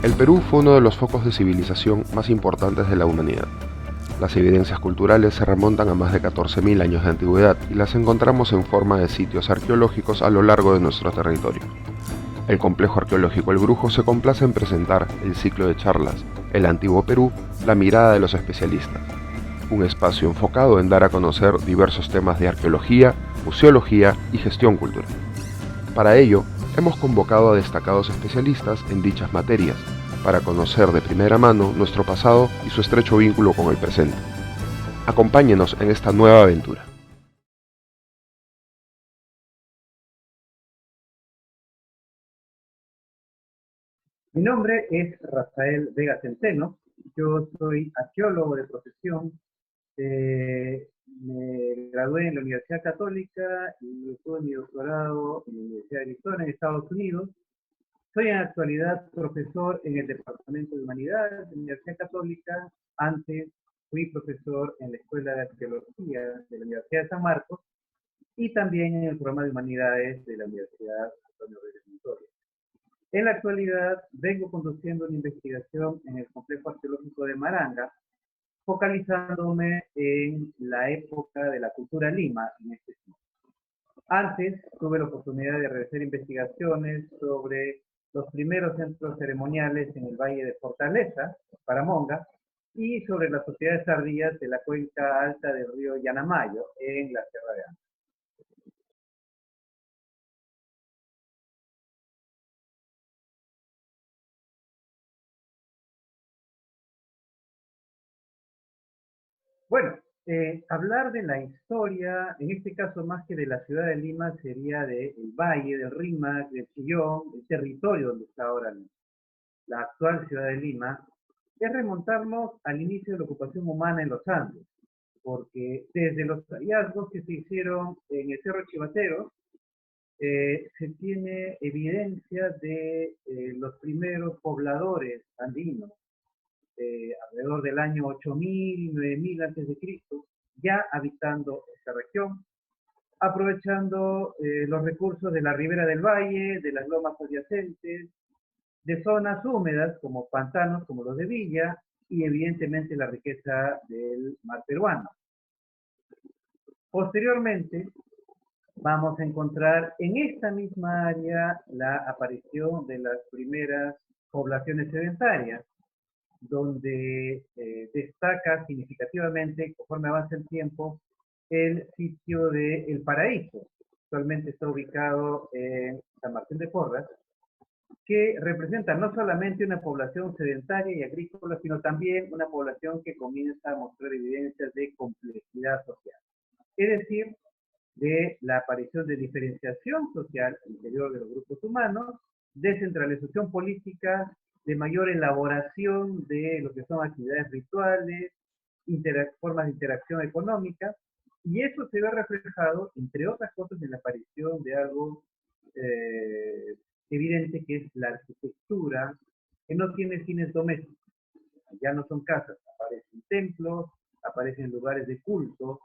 El Perú fue uno de los focos de civilización más importantes de la humanidad. Las evidencias culturales se remontan a más de 14.000 años de antigüedad y las encontramos en forma de sitios arqueológicos a lo largo de nuestro territorio. El complejo arqueológico El Brujo se complace en presentar el ciclo de charlas El Antiguo Perú, la mirada de los especialistas, un espacio enfocado en dar a conocer diversos temas de arqueología, museología y gestión cultural. Para ello, hemos convocado a destacados especialistas en dichas materias, para conocer de primera mano nuestro pasado y su estrecho vínculo con el presente. Acompáñenos en esta nueva aventura. Mi nombre es Rafael Vega Centeno, yo soy arqueólogo de profesión, me gradué en la Universidad Católica y tuve mi doctorado en la Universidad de Arizona en Estados Unidos. Soy en la actualidad profesor en el Departamento de Humanidades de la Universidad Católica. Antes fui profesor en la Escuela de Arqueología de la Universidad de San Marcos y también en el programa de Humanidades de la Universidad Antonio Reyes Montoya. En la actualidad vengo conduciendo una investigación en el complejo arqueológico de Maranga, focalizándome en la época de la cultura Lima en este sitio. Antes tuve la oportunidad de realizar investigaciones sobre los primeros centros ceremoniales en el Valle de Fortaleza, Paramonga, y sobre las sociedades tardías de la cuenca alta del río Yanamayo en la Sierra de Anta. Bueno, hablar de la historia, en este caso más que de la ciudad de Lima, sería del valle, del Rímac, del Chillón, el territorio donde está ahora la actual ciudad de Lima, es remontarnos al inicio de la ocupación humana en los Andes, porque desde los hallazgos que se hicieron en el Cerro Chivatero, se tiene evidencia de los primeros pobladores andinos, alrededor del año 8000, 9000 antes de Cristo, ya habitando esta región, aprovechando los recursos de la ribera del valle, de las lomas adyacentes, de zonas húmedas como pantanos como los de Villa y evidentemente la riqueza del mar peruano. Posteriormente, vamos a encontrar en esta misma área la aparición de las primeras poblaciones sedentarias, donde destaca significativamente, conforme avanza el tiempo, el sitio de El Paraíso. Actualmente está ubicado en San Martín de Porras, que representa no solamente una población sedentaria y agrícola, sino también una población que comienza a mostrar evidencias de complejidad social. Es decir, de la aparición de diferenciación social al interior de los grupos humanos, descentralización política, de mayor elaboración de lo que son actividades rituales, formas de interacción económica, y eso se ve reflejado, entre otras cosas, en la aparición de algo evidente que es la arquitectura, que no tiene fines domésticos. Ya no son casas, aparecen templos, aparecen lugares de culto,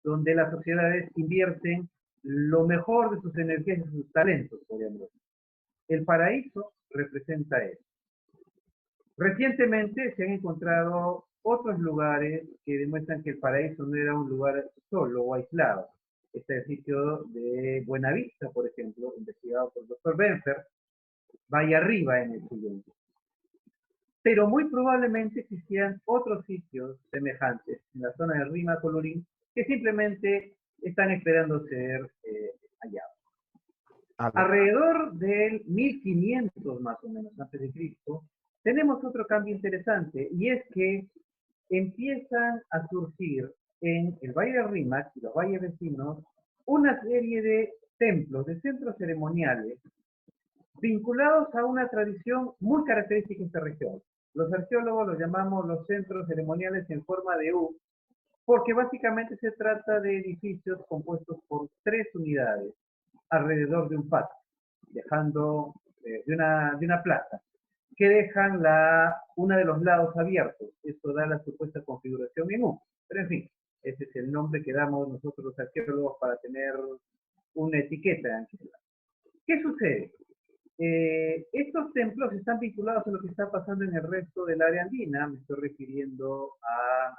donde las sociedades invierten lo mejor de sus energías y sus talentos, podríamos decir. El paraíso representa eso. Recientemente se han encontrado otros lugares que demuestran que el paraíso no era un lugar solo o aislado. Este es el sitio de Buenavista, por ejemplo, investigado por el doctor Benfer, vaya arriba en el siguiente. Pero muy probablemente existían otros sitios semejantes en la zona de Rima Colorín que simplemente están esperando ser hallados. Alrededor del 1500 más o menos antes de Cristo, tenemos otro cambio interesante y es que empiezan a surgir en el Valle de Rímac y los valles vecinos una serie de templos, de centros ceremoniales vinculados a una tradición muy característica de esta región. Los arqueólogos los llamamos los centros ceremoniales en forma de U, porque básicamente se trata de edificios compuestos por tres unidades alrededor de un patio, dejando de una plaza, que dejan una de los lados abiertos. Esto da la supuesta configuración en U. Pero en fin, ese es el nombre que damos nosotros los arqueólogos para tener una etiqueta. ¿Qué sucede? Estos templos están vinculados a lo que está pasando en el resto del área andina. Me estoy refiriendo a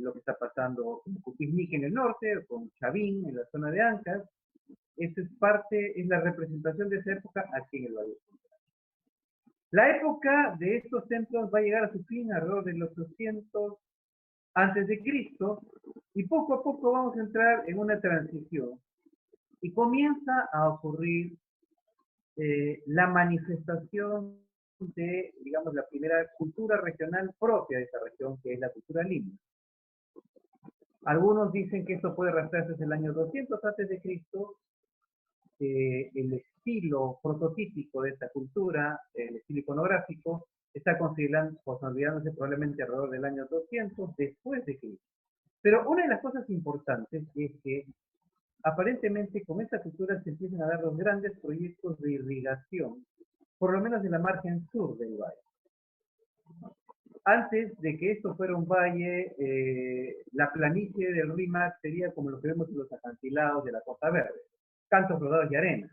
lo que está pasando con Cupiznique en el norte, con Chavín en la zona de Ancas. Eso es parte, es la representación de esa época aquí en el Valle Central. La época de estos templos va a llegar a su fin alrededor del 800 antes de Cristo, y poco a poco vamos a entrar en una transición y comienza a ocurrir la manifestación de, digamos, la primera cultura regional propia de esa región, que es la cultura lima. Algunos dicen que esto puede rastrearse desde el año 200 antes de Cristo. El estilo prototípico de esta cultura, el estilo iconográfico, está consolidándose probablemente alrededor del año 200 después de Cristo. Pero una de las cosas importantes es que aparentemente con esta cultura se empiezan a dar los grandes proyectos de irrigación, por lo menos en la margen sur del valle. Antes de que esto fuera un valle, la planicie del Rímac sería como lo que vemos en los acantilados de la Costa Verde, cantos rodados y arena.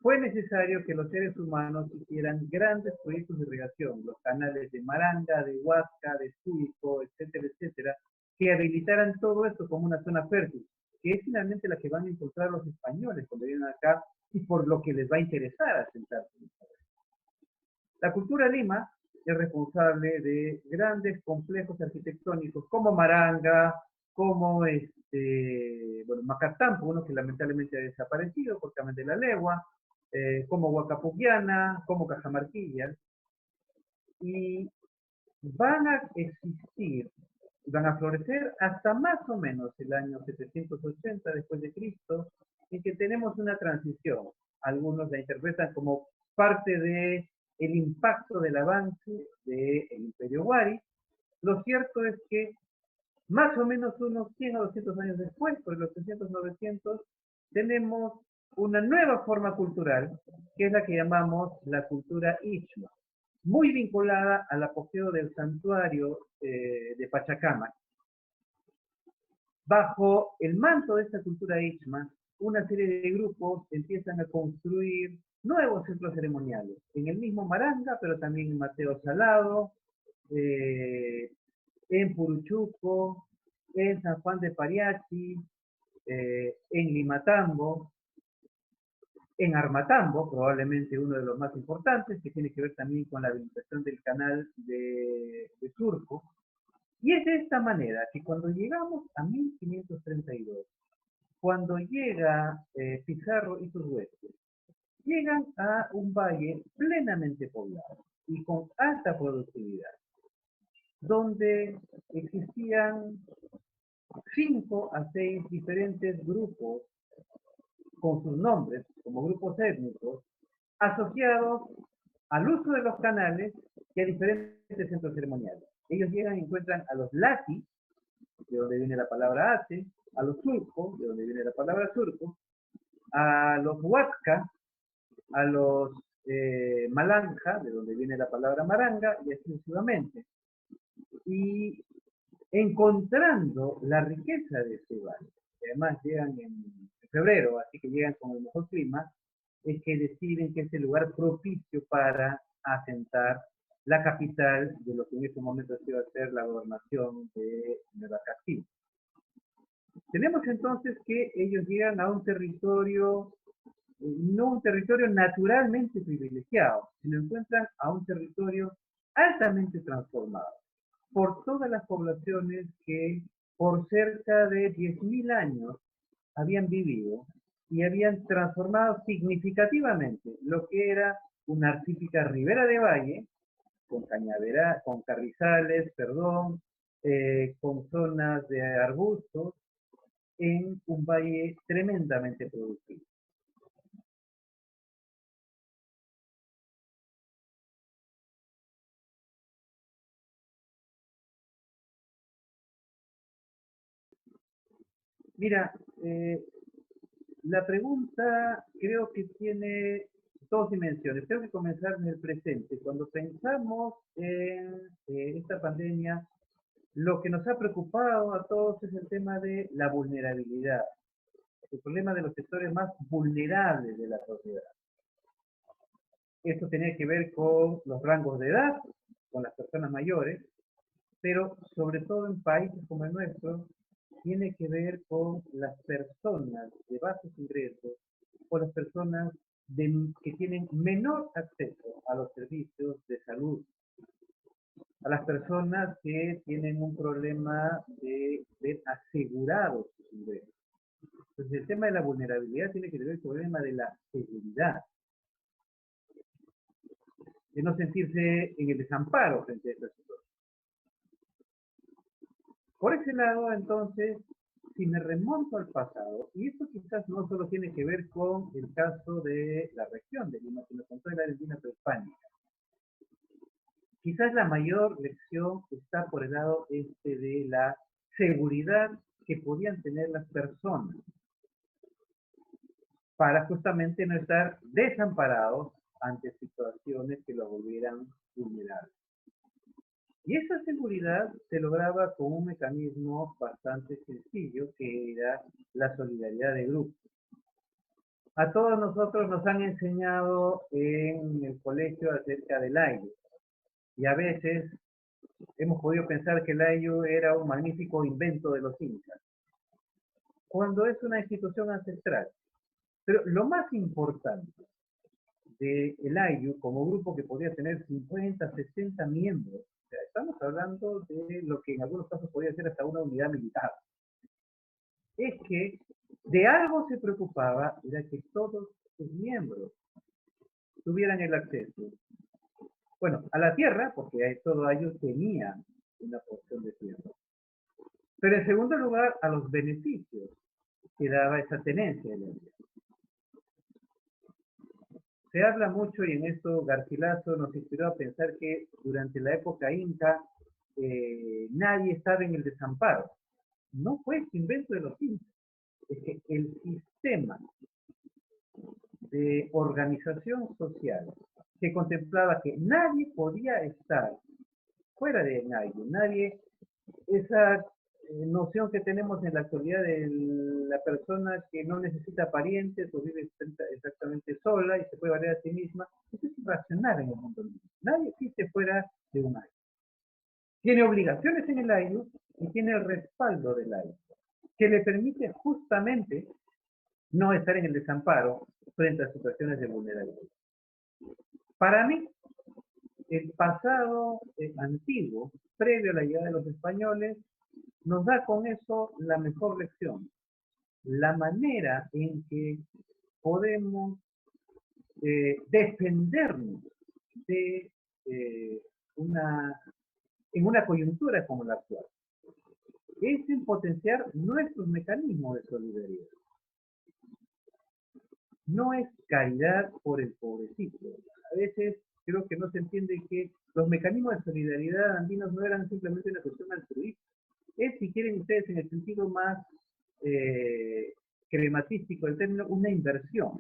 Fue necesario que los seres humanos hicieran grandes proyectos de irrigación, los canales de Maranga, de Huasca, de Suico, etcétera, etcétera, que habilitaran todo esto como una zona fértil, que es finalmente la que van a encontrar los españoles cuando vienen acá y por lo que les va a interesar asentarse en esta región. La cultura lima es responsable de grandes complejos arquitectónicos como Maranga, como Macatampo, uno que lamentablemente ha desaparecido por Carmen de la Legua, como Huacapuquiana, como Cajamarquilla, y van a existir, van a florecer hasta más o menos el año 780 después de Cristo, en que tenemos una transición. Algunos la interpretan como parte de el impacto del avance del Imperio Wari. Lo cierto es que más o menos unos 100 o 200 años después, por los 800-900, tenemos una nueva forma cultural, que es la que llamamos la cultura Ichma, muy vinculada al apogeo del santuario de Pachacamac. Bajo el manto de esta cultura Ichma, una serie de grupos empiezan a construir nuevos centros ceremoniales, en el mismo Maranga, pero también en Mateo Salado, en Puruchuco, en San Juan de Pariachi, en Limatambo, en Armatambo, probablemente uno de los más importantes, que tiene que ver también con la habilitación del canal de Surco. Y es de esta manera que cuando llegamos a 1532, cuando llega Pizarro y sus huestes, llegan a un valle plenamente poblado y con alta productividad, donde existían 5 a 6 diferentes grupos con sus nombres como grupos étnicos asociados al uso de los canales y a diferentes centros ceremoniales. Ellos llegan y encuentran a los Lati, de donde viene la palabra Ate, a los Surco, de donde viene la palabra Surco, a los Huasca, a los Malanja, de donde viene la palabra Maranga, y así sucesivamente. Y encontrando la riqueza de este valle, que además llegan en febrero, así que llegan con el mejor clima, es que deciden que es el lugar propicio para asentar la capital de lo que en este momento se iba a ser la gobernación de Nueva Castilla. Tenemos entonces que ellos llegan a un territorio, no un territorio naturalmente privilegiado, sino encuentran a un territorio altamente transformado por todas las poblaciones que por cerca de 10.000 años habían vivido y habían transformado significativamente lo que era una típica ribera de valle, con cañadera, con carrizales, perdón, con zonas de arbustos, en un valle tremendamente productivo. Mira, la pregunta creo que tiene dos dimensiones. Tengo que comenzar en el presente. Cuando pensamos en esta pandemia, lo que nos ha preocupado a todos es el tema de la vulnerabilidad, el problema de los sectores más vulnerables de la sociedad. Esto tenía que ver con los rangos de edad, con las personas mayores, pero sobre todo en países como el nuestro, tiene que ver con las personas de bajos ingresos o las personas que tienen menor acceso a los servicios de salud, a las personas que tienen un problema de ver asegurados sus ingresos. Entonces el tema de la vulnerabilidad tiene que ver con el problema de la seguridad, de no sentirse en el desamparo frente a esta situación. Por ese lado, entonces, si me remonto al pasado, y esto quizás no solo tiene que ver con el caso de la región de Lima, sino con toda la Argentina prehispánica, quizás la mayor lección está por el lado de la seguridad que podían tener las personas para justamente no estar desamparados ante situaciones que los volvieran vulnerables. Y esa seguridad se lograba con un mecanismo bastante sencillo, que era la solidaridad de grupo. A todos nosotros nos han enseñado en el colegio acerca del ayllu, y a veces hemos podido pensar que el ayllu era un magnífico invento de los incas, cuando es una institución ancestral. Pero lo más importante del ayllu como grupo que podía tener 50, 60 miembros, o sea, estamos hablando de lo que en algunos casos podía ser hasta una unidad militar, es que de algo se preocupaba, era que todos sus miembros tuvieran el acceso, bueno, a la tierra, porque todo ayllu tenía una porción de tierra, pero en segundo lugar a los beneficios que daba esa tenencia de la tierra. Se habla mucho, y en esto Garcilaso nos inspiró a pensar que durante la época inca nadie estaba en el desamparo. No fue este invento de los incas, es que el sistema de organización social que contemplaba que nadie podía estar fuera de nadie, esa noción que tenemos en la actualidad de la persona que no necesita parientes o vive exactamente sola y se puede valer a sí misma, eso es irracional en el mundo libre. Nadie existe fuera de un ayllu. Tiene obligaciones en el ayllu y tiene el respaldo del ayllu, que le permite justamente no estar en el desamparo frente a situaciones de vulnerabilidad. Para mí, el pasado antiguo, previo a la llegada de los españoles, nos da con eso la mejor lección, la manera en que podemos defendernos de en una coyuntura como la actual. Es en potenciar nuestros mecanismos de solidaridad. No es caridad por el pobrecito. A veces creo que no se entiende que los mecanismos de solidaridad andinos no eran simplemente una cuestión altruista. Es, si quieren ustedes, en el sentido más crematístico del término, una inversión.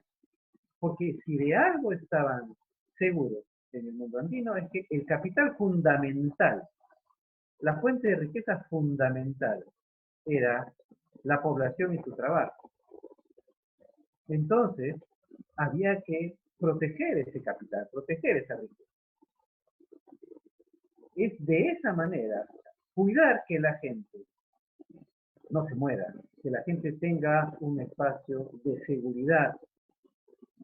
Porque si de algo estaban seguros en el mundo andino es que el capital fundamental, la fuente de riqueza fundamental, era la población y su trabajo. Entonces, había que proteger ese capital, proteger esa riqueza. Es de esa manera, cuidar que la gente no se muera, que la gente tenga un espacio de seguridad,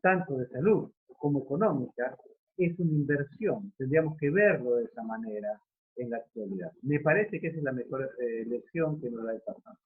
tanto de salud como económica, es una inversión. Tendríamos que verlo de esa manera en la actualidad. Me parece que esa es la mejor lección que nos da el pasado.